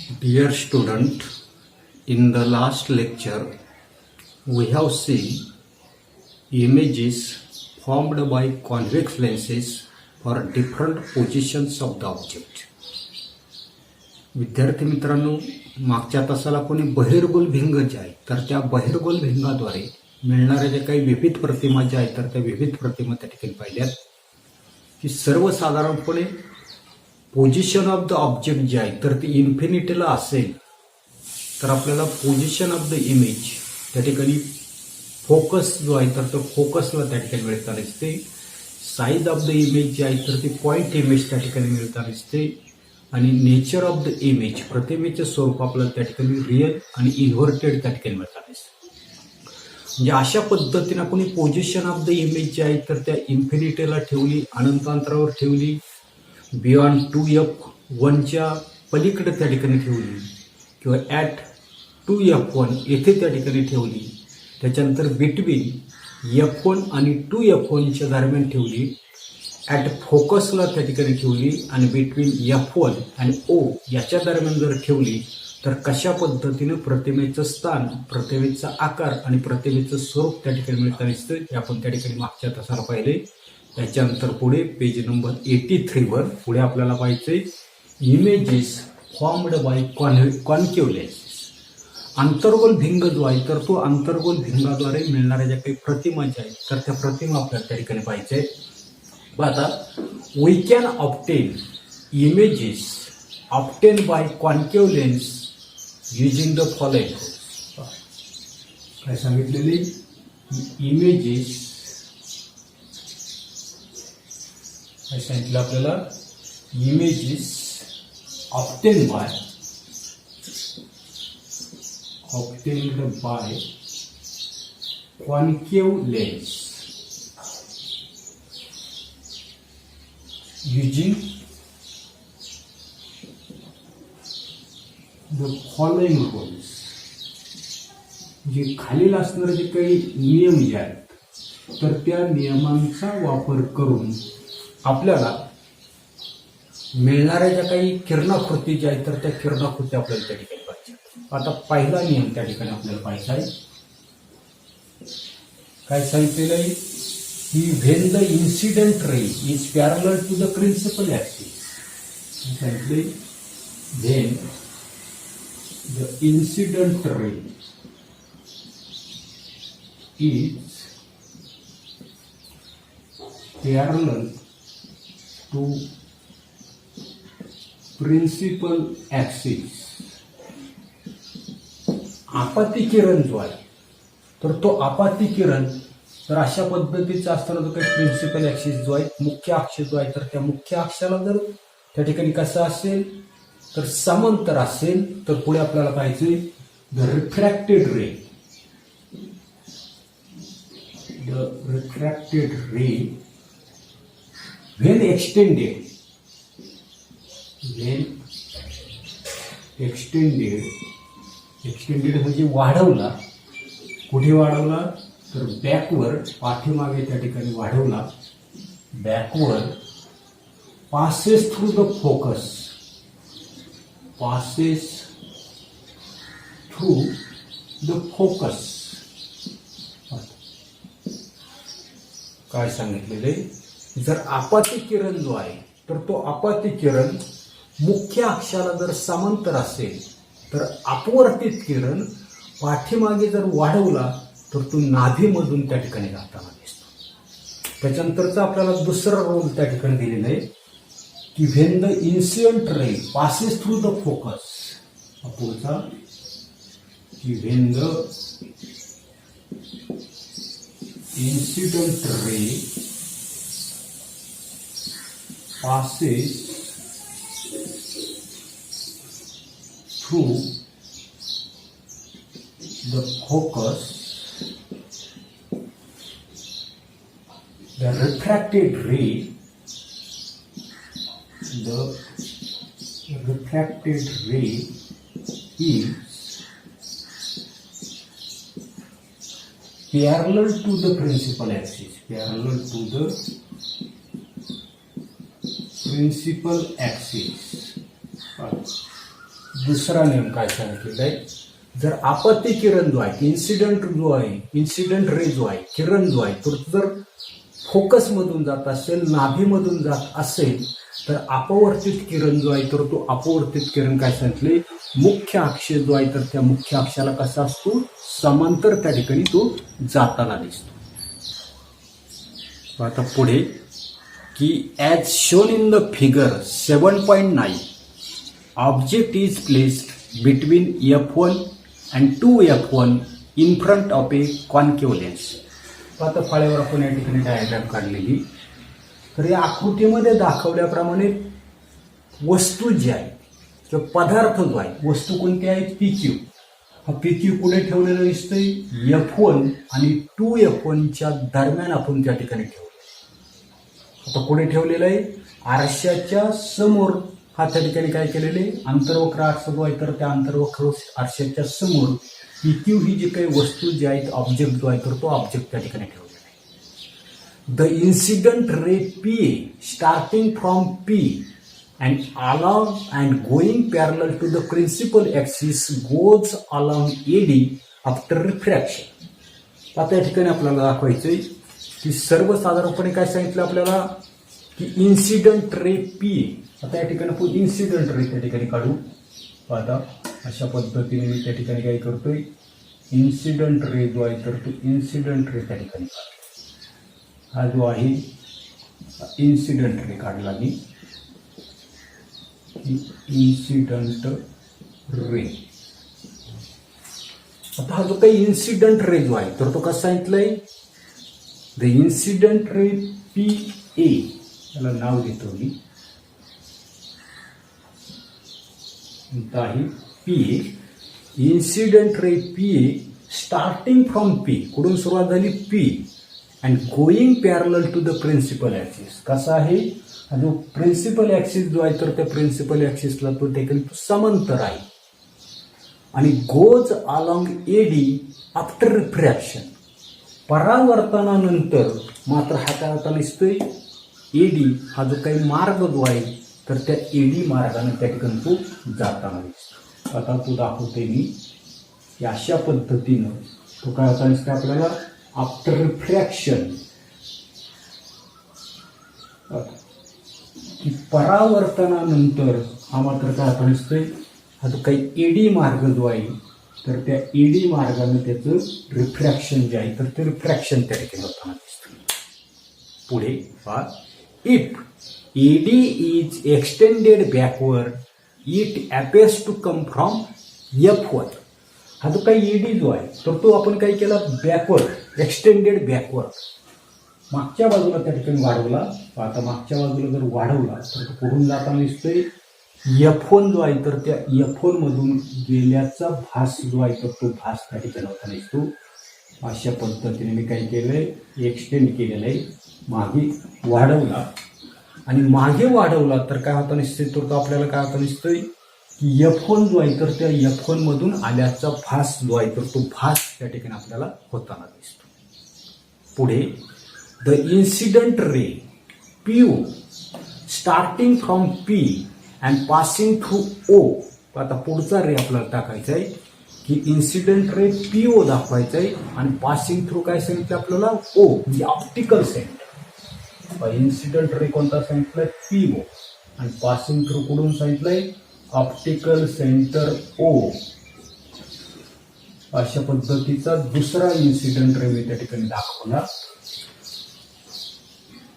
Dear student, in the last lecture, we have seen images formed by convex lenses for different positions of the object. विद्यार्थी मित्रांनो, मागच्या तासाला कोणी बहिर्गोल भिंग जे आहे तर त्या बहिर्गोल भिंगाद्वारे मिळणाऱ्या ज्या काही विविध प्रतिमा ज्या आहेत तर त्या विविध प्रतिमा त्या ठिकाणी पाहिल्यात की सर्वसाधारणपणे पोझिशन ऑफ द ऑब्जेक्ट जे आहे तर ती इन्फिनिटीला असेल तर आपल्याला पोझिशन ऑफ द इमेज त्या ठिकाणी फोकस जो आहे तर तो फोकसला त्या ठिकाणी मिळताना दिसते. साईज ऑफ द इमेज जे आहे तर ती पॉईंट इमेज त्या ठिकाणी मिळताना दिसते. आणि नेचर ऑफ द इमेज प्रतिमेचे स्वरूप आपल्याला त्या ठिकाणी रिअल आणि इन्व्हर्टेड त्या ठिकाणी मिळताना दिसते. म्हणजे अशा पद्धतीने आपण पोझिशन ऑफ द इमेज जे आहे तर त्या इन्फिनिटीला ठेवली, अनंत अंतरावर ठेवली, बियॉन्ड 2f1च्या पलीकडे त्या ठिकाणी ठेवली किंवा ॲट 2f1 येथे त्या ठिकाणी ठेवली. त्याच्यानंतर बिटवीन f1 आणि 2f1च्या दरम्यान ठेवली, ॲट फोकसला त्या ठिकाणी ठेवली आणि बिटवीन f1 आणि o याच्या दरम्यान जर ठेवली तर कशा पद्धतीने प्रतिमेचं स्थान, प्रतिमेचा आकार आणि प्रतिमेचं स्वरूप त्या ठिकाणी मिळताना दिसतं हे आपण त्या ठिकाणी मागच्या तासाला पाहिले. त्याच्यानंतर पुढे पेज नंबर 83 वर पुढे आपल्याला पाहिजे images formed by concave lenses. अंतर्गोल भिंग जो आहे तर तो अंतर्गोल भिंगाद्वारे मिळणाऱ्या ज्या काही प्रतिमा ज्या आहेत तर त्या प्रतिमा आपल्याला त्या ठिकाणी पाहिजे. आता we can obtain images obtain by concave lens using the following. काय सांगितलेली इमेजेस काय सांगितलं आपल्याला images obtained by concave lens using the following rules. जे खालील असणारे जे काही नियम जे आहेत तर त्या नियमांचा वापर करून आपल्याला मिळणाऱ्या ज्या काही किरणाकृती ज्या आहेत तर त्या किरणाकृती आपल्याला त्या ठिकाणी पाहिजे. आता पहिला नियम त्या ठिकाणी आपल्याला पाहिजे आहे. काय सांगितलेलं आहे की when the incident ray is parallel to the principal axis. Exactly. Then the incident ray is parallel to principal axis. आपाती किरण जो आहे तर तो आपाती किरण तर अशा पद्धतीचा असताना जो काही प्रिन्सिपल ऍक्सिस जो आहे मुख्य अक्ष जो आहे तर त्या मुख्य अक्षाला जर त्या ठिकाणी कसं असेल तर समांतर असेल तर पुढे आपल्याला पाहिजे the refracted ray. The refracted ray when extended म्हणजे वाढवला. कुठे वाढवला तर बॅकवर्ड पाठीमागे त्या ठिकाणी वाढवला. Backward passes through the focus काय सांगितलेले जर आपाती किरण जो आहे तर तो आपाती किरण मुख्य अक्षाला जर समांतर असेल तर अपवर्तित किरण पाठीमागे जर वाढवला तर तो नाभीमधून त्या ठिकाणी जाताना दिसतो. त्याच्यानंतरचा आपल्याला दुसरा रोल त्या ठिकाणी दिलेला आहे की when the incident ray passes through the focus. पुढचा की when the incident ray passes through the focus, the refracted ray is parallel to the principal axis. दुसरा नियम काय सांगितलेला आहे, जर आपत्ती किरण जो आहे, इन्सिडेंट रे जो आहे, किरण जो आहे, तो जर फोकस मधून जात असेल, नाभीमधून जात असेल, तर अपवर्तित किरण जो आहे, तर तो अपवर्तित किरण काय सांगितले, मुख्य अक्ष जो आहे, तर त्या मुख्य अक्षाला कसा असतो, समांतर त्या ठिकाणी तो जाताना दिसतो. आता पुढे की as shown in the figure 7.9 object is placed between F1 and 2F1 in front of A concave lens. आता फळ्यावर आपण या ठिकाणी डायग्राम काढलेली, तर या आकृतीमध्ये दाखवल्याप्रमाणे वस्तू जी आहे किंवा पदार्थ जो आहे, वस्तू कोणती आहे, PQ. हा PQ कुठे ठेवलेला दिसतोय, F1 आणि 2F1च्या दरम्यान आपण त्या ठिकाणी ठेवतो. आता कुठे ठेवलेलं आहे, आरशाच्या समोर. हा त्या ठिकाणी काय केलेले, अंतर्वक्र आरसा जो आहे, तर त्या अंतर्वक्र आरशाच्या समोर PQ ही जी काही वस्तू जी आहे, ऑब्जेक्ट जो आहे, तर तो ऑब्जेक्ट त्या ठिकाणी ठेवलेला आहे. The incident ray PA starting from P and along and going parallel to the principal axis goes along AD after refraction. आता या ठिकाणी आपल्याला दाखवायचंय की सर्वसाधारणपणे काय सांगितलं आपल्याला, की इन्सिडेंट रे PA. आता या ठिकाणी आपण इन्सिडेंट रे त्या ठिकाणी काढू. आता अशा पद्धतीने मी त्या ठिकाणी काय करतोय, इन्सिडेंट रे जो आहे, तर तो इन्सिडेंट रे त्या ठिकाणी काढतो. हा जो आहे इन्सिडेंट रे काढला मी, इन्सिडेंट रे. आता हा जो काही इन्सिडेंट रे जो आहे, तर तो कसा सांगितलाय, द इन्सिडेंट रे PA, त्याला नाव देतो मी, आहे PA. Incident ray PA starting from P, कुठून सुरुवात झाली, P, and going parallel to the principal axis. कसा आहे, हा जो प्रिन्सिपल ऍक्सिस जो आहे, तर त्या प्रिन्सिपल ऍक्सिसला तो देखील समांतर आहे, आणि goes along AD after refraction. परावर्तनानंतर मात्र हा काय होता दिसतोय, AD हा जो काही मार्ग जो आहे, तर त्या AD मार्गाने त्या ठिकाणी तो जाताना दिसतो. आता तो दाखवते मी की अशा पद्धतीनं तो काय होता दिसतोय आपल्याला, आफ्टर रिफ्रॅक्शन, की परावर्तनानंतर हा मात्र काय होता दिसतोय, हा जो काही AD मार्ग जो आहे, तर त्या AD मार्गाने त्याचं रिफ्रॅक्शन जे आहे, तर ते रिफ्रॅक्शन त्या ठिकाणी होताना दिसतं. पुढे पहा, if AD is extended backward, it appears to come from F1. हा जो काही AD जो आहे, तर तो आपण काय केला, बॅकवर्ड, एक्सटेंडेड बॅकवर्ड, मागच्या बाजूला त्या ठिकाणी वाढवला. आता मागच्या बाजूला जर वाढवला, तर तो पुढून जाताना दिसतोय F1 जो आहे, तर त्या F1 मधून गेल्याचा भास जो आहे, तर तो भास त्या ठिकाणी होताना दिसतो. अशा पद्धतीने मी काय केलंय, एक्सटेंड केलेलं आहे, मागे वाढवला, आणि मागे वाढवला तर काय होता निश्चित, तर आपल्याला काय होता दिसतोय, की F1 जो आहे, तर त्या F1 मधून आल्याचा भास जो आहे, तर तो भास त्या ठिकाणी आपल्याला होताना दिसतो. पुढे, the incident ray PO starting from P and passing through O. आता पुढचा रे आपल्याला टाकायचा आहे, की इन्सिडेंट रे PO दाखवायचा आहे, आणि पासिंग थ्रू काय सांगितलं आपल्याला, O, म्हणजे ऑप्टिकल सेंटर. इन्सिडेंट रे कोणता सांगितलाय, PO, आणि पासिंग थ्रू कुठून सांगितलंय, ऑप्टिकल सेंटर O. अशा पद्धतीचा दुसरा इन्सिडेंट रे मी त्या ठिकाणी दाखवला,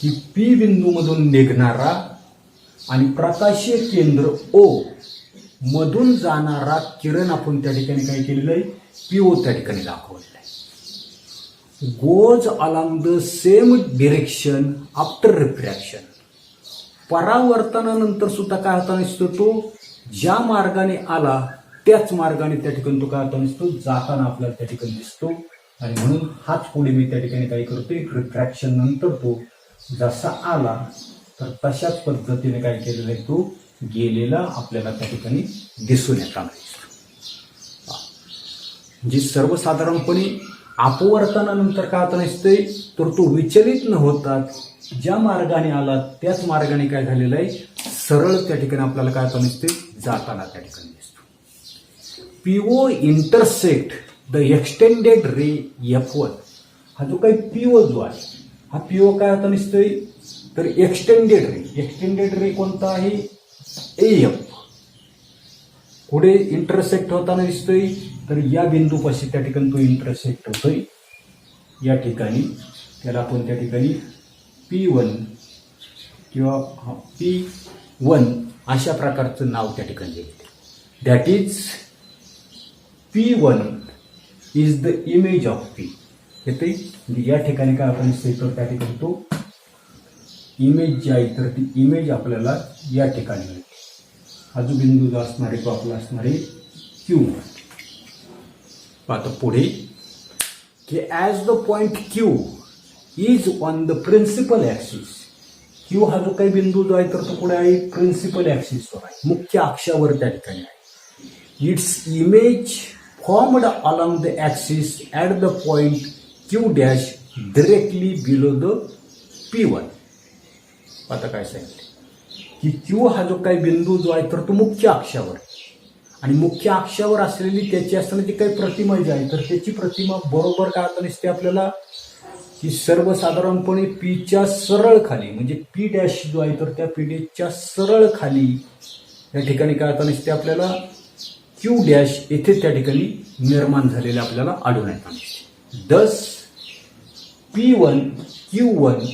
की P बिंदूमधून निघणारा आणि प्रकाशीय केंद्र O मधून जाणारा किरण आपण त्या ठिकाणी काय केलेलं आहे, PO त्या ठिकाणी दाखवलेलं आहे. Goes along the same direction after refraction. परावर्तनानंतर सुद्धा काय होता नसतो, तो ज्या मार्गाने आला त्याच मार्गाने त्या ठिकाणी तो काय होता नसतो, जाताना आपल्याला त्या ठिकाणी दिसतो. आणि म्हणून हाच पुढे मी त्या ठिकाणी काय करतोय, रिफ्रॅक्शन नंतर तो जसा आला तर तशाच पद्धतीने काय केलेलं आहे, तो गेलेला आपल्याला त्या ठिकाणी दिसून येताना दिसतो. जी सर्वसाधारणपणे अपवर्तनानंतर काय होता नसते, तर तो विचलित न होता ज्या मार्गाने आला त्याच मार्गाने काय झालेलं आहे, सरळ त्या ठिकाणी आपल्याला काय आता दिसते, जाताना त्या ठिकाणी दिसतो. PO intersect the extended ray F1. हा जो काही पीओ जो आहे, हा पीओ काय आता दिसतोय, तर एक्सटेंडेड रे कोणता आहे, AF. पुढे इंटरसेक्ट होताना दिसतोय, तर या बिंदूपाशी त्या ठिकाणी तो इंटरसेक्ट होतोय. या ठिकाणी त्याला आपण त्या ठिकाणी P1 किंवा P1 अशा प्रकारचं नाव त्या ठिकाणी दिले. That is P1 is the image of P. येते या ठिकाणी काय आपण दिसतोय, तर त्या ठिकाणी तो इमेज जी आहे, तर ती इमेज आपल्याला या ठिकाणी मिळते. हा जो बिंदू जो असणार आहे तो आपला असणार आहे Q. आता पुढे की as the point Q is on the principal axis. Q हा जो काही बिंदू जो आहे, तर तो पुढे आहे प्रिन्सिपल ॲक्सिसवर आहे, मुख्य अक्षावर त्या ठिकाणी आहे. Its image formed along the axis at the point Q dash directly below the P1. आता काय सांगितलं की Q हा जो काही बिंदू जो आहे, तर तो मुख्य अक्षावर आहे, आणि मुख्य अक्षावर असलेली त्याची असणारी जी काही प्रतिमा जी आहे, तर त्याची प्रतिमा बरोबर काय आता दिसते आपल्याला, की सर्वसाधारणपणे पीच्या सरळ खाली, म्हणजे P डॅश जो आहे, तर त्या P डॅशच्या सरळ खाली या ठिकाणी काय आता दिसते आपल्याला, Q डॅश येथे त्या ठिकाणी निर्माण झालेले आपल्याला आढळून येतात. दस P1 Q1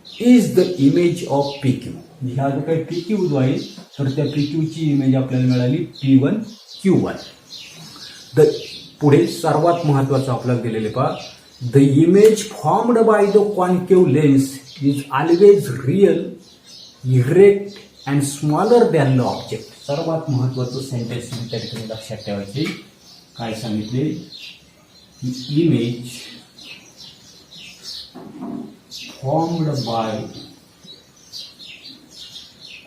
is the image of PQ. हा जो काही PQ जो आहे, तर त्या PQ ची इमेज आपल्याला मिळाली P1 Q1. पुढे सर्वात महत्वाचं आपल्याला दिलेले पहा, the image formed by the concave lens is always real, erect and smaller than the object. सर्वात महत्वाचं सेंटेन्स त्या ठिकाणी लक्षात ठेवायचे. काय सांगितले, image formed by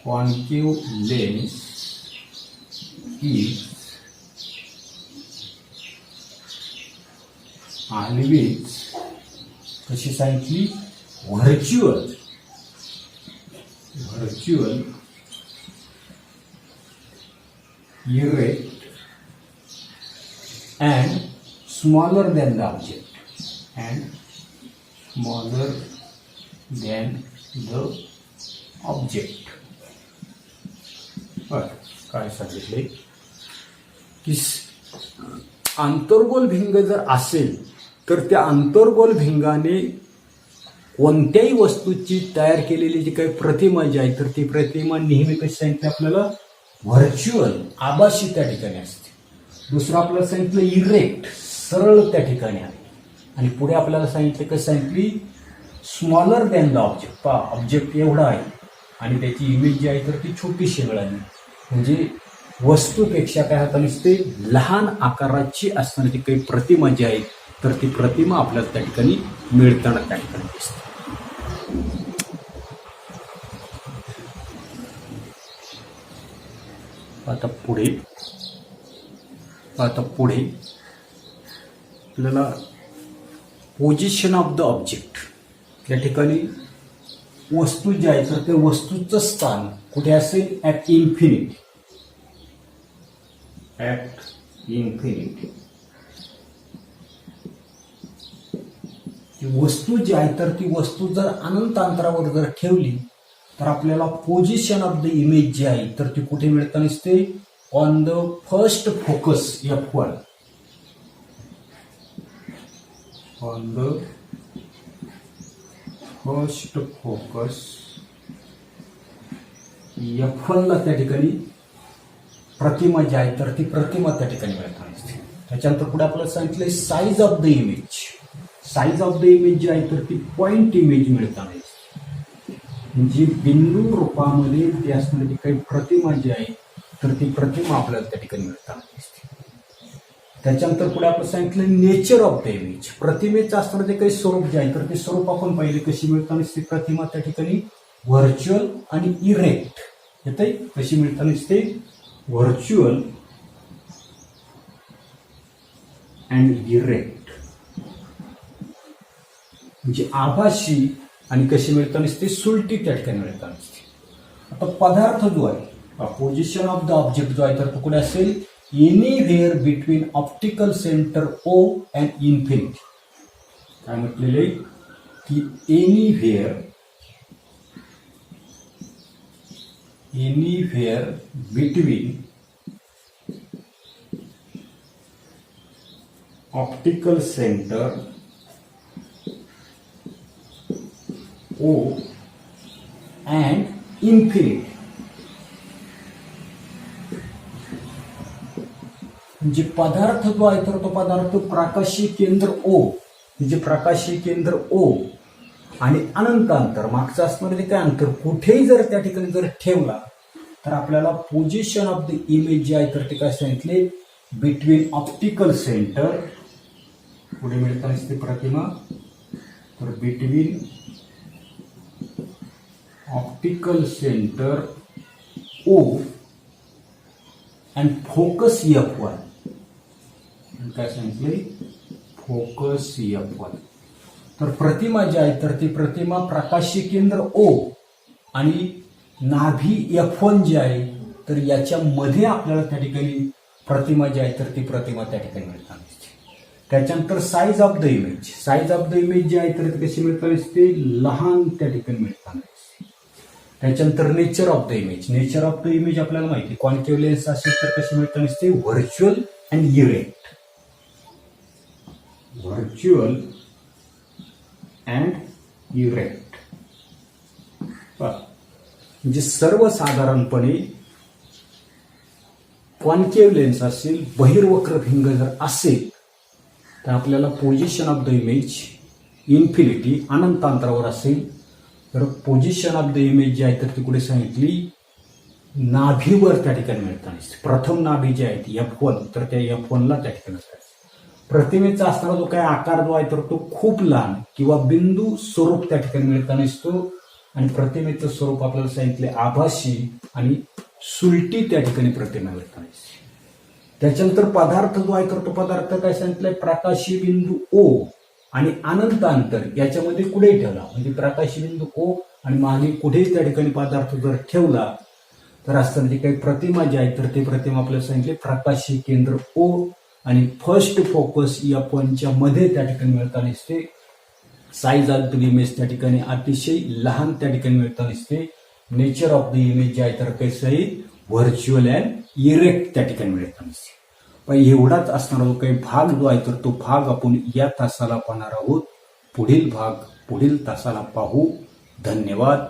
concave lens is always कशी सांगितली, virtual erect and smaller than the object, and smaller than the object. काय सांगितले की आंतरगोल भिंग जर असेल, तर त्या आंतरगोल भिंगाने कोणत्याही वस्तूची तयार केलेली जी काही प्रतिमा जी आहे, तर ती प्रतिमा नेहमी कशी सांगितली आपल्याला, व्हर्च्युअल आभासी त्या ठिकाणी असते. दुसरं आपल्याला सांगितलं इरेक्ट, सरळ त्या ठिकाणी आहे. आणि पुढे आपल्याला सांगितलं कसं सांगितली, स्मॉलर दॅन द ऑब्जेक्ट. पहा, ऑब्जेक्ट एवढा आहे आणि त्याची इमेज जी आहे, तर ती छोटीशी मिळाली, म्हणजे वस्तूपेक्षा काय हाताने दिसते, लहान आकाराची असणारी जी काही प्रतिमा जी आहे, तर ती प्रतिमा आपल्याला त्या ठिकाणी मिळताना त्या ठिकाणी दिसते. आता पुढे आपल्याला पोझिशन ऑफ द ऑब्जेक्ट. या ठिकाणी वस्तू जी आहे, तर त्या वस्तूचं स्थान कुठे असेल, ॲट इन्फिनिटी. वस्तू जी आहे, तर ती वस्तू जर अनंत अंतरावर जर ठेवली, तर आपल्याला पोझिशन ऑफ द इमेज जी आहे, तर ती कुठे मिळताना दिसते, on the first focus F1. On the first focus F1 ला त्या ठिकाणी प्रतिमा जी आहे, तर ती प्रतिमा त्या ठिकाणी मिळताना दिसते. त्याच्यानंतर पुढे आपल्याला सांगितलंय size of the image. Size of the image जी आहे, तर ती पॉइंट इमेज मिळताना दिसते, म्हणजे बिंदू रूपामध्ये ती असणारी काही प्रतिमा जी आहे, तर ती प्रतिमा आपल्याला त्या ठिकाणी मिळताना दिसते. त्याच्यानंतर पुढे आपण सांगितलं नेचर ऑफ द इमेज. प्रतिमेचं असणारं जे काही स्वरूप जे आहे, तर ते स्वरूप आपण पहिले कशी मिळताना दिसते, प्रतिमा त्या ठिकाणी व्हर्च्युअल आणि इरेक्ट. येते कशी मिळताना दिसते, व्हर्च्युअल अँड इरेक्ट, म्हणजे आभासी, आणि कशी मिळताना दिसते, सुलटी त्या ठिकाणी मिळताना दिसते. आता पदार्थ जो आहे, पोझिशन ऑफ द ऑब्जेक्ट जो आहे तर तो कुठे असेल, anywhere between optical centre O and infinity. काय म्हटलेले की anywhere between optical centre O and infinity. म्हणजे पदार्थ जो आहे तर तो पदार्थ प्रकाशीय केंद्र ओ, म्हणजे प्रकाशीय केंद्र ओ आणि अनंत अंतर, मागचं असणारे काय अंतर कुठेही जर त्या ठिकाणी जर ठेवला तर आपल्याला पोझिशन ऑफ द इमेज जे आहे तर ते काय सांगितले, बिटवीन ऑप्टिकल सेंटर, पुढे मिळताना ती प्रतिमा, तर between optical centre O and focus F1. काय सांगितले, फोकस F1. तर प्रतिमा जी आहे तर ती प्रतिमा प्रकाशीय केंद्र ओ आणि नाभी F1 जी आहे तर याच्यामध्ये आपल्याला त्या ठिकाणी प्रतिमा जी आहे तर ती प्रतिमा त्या ठिकाणी मिळताना दिसते. त्याच्यानंतर size of the image, size of the image जी आहे तर ती कशी मिळताना दिसते, लहान त्या ठिकाणी मिळताना दिसते. त्याच्यानंतर nature of the image, nature of the image आपल्याला माहिती, कॉन्केव्ह लेन्स असेल तर कशी मिळताना दिसते, virtual and erect, virtual and erect. म्हणजे सर्वसाधारणपणे कॉन्केव्ह लेन्स असेल, बहिर्वक्र भिंग जर असेल तर आपल्याला position of the image infinity, अनंत अंतरावर असेल तर पोझिशन ऑफ द इमेज जी आहे तर ती कुठे सांगितली, नाभीवर त्या ठिकाणी मिळताना दिसते. प्रथम नाभी जी आहे ती F1 तर त्या F1 ला त्या ठिकाणी असते. प्रतिमेचा असणारा जो काही आकार जो आहे तर तो खूप लहान किंवा बिंदू स्वरूप त्या ठिकाणी मिळताना दिसतो आणि प्रतिमेचं स्वरूप आपल्याला सांगितले आभासी आणि सुलटी त्या ठिकाणी प्रतिमा मिळताना दिसते. त्याच्यानंतर पदार्थ जो आहे तर तो पदार्थ काय सांगितलंय, प्रकाशी बिंदू ओ आणि अनंत अंतर याच्यामध्ये कुठेही ठेवला, म्हणजे प्रकाशी बिंदू ओ आणि मागे कुठेही त्या ठिकाणी पदार्थ जर ठेवला तर असताना जी काही प्रतिमा जी आहे तर ती प्रतिमा आपल्याला सांगितले प्रकाशी केंद्र ओ आणि फर्स्ट फोकस F1 च्या मध्ये त्या ठिकाणी मिळताना दिसते. साईज ऑफ द इमेज त्या ठिकाणी अतिशय लहान त्या ठिकाणी मिळताना दिसते. नेचर ऑफ द इमेज जे आहे तर कसं आहे, व्हर्च्युअल अँड इरेक्ट त्या ठिकाणी मिळताना दिसते. पण एवढाच असणारा जो काही भाग जो आहे तर तो भाग आपण या तासाला पाहणार आहोत. पुढील भाग पुढील तासाला पाहू. धन्यवाद.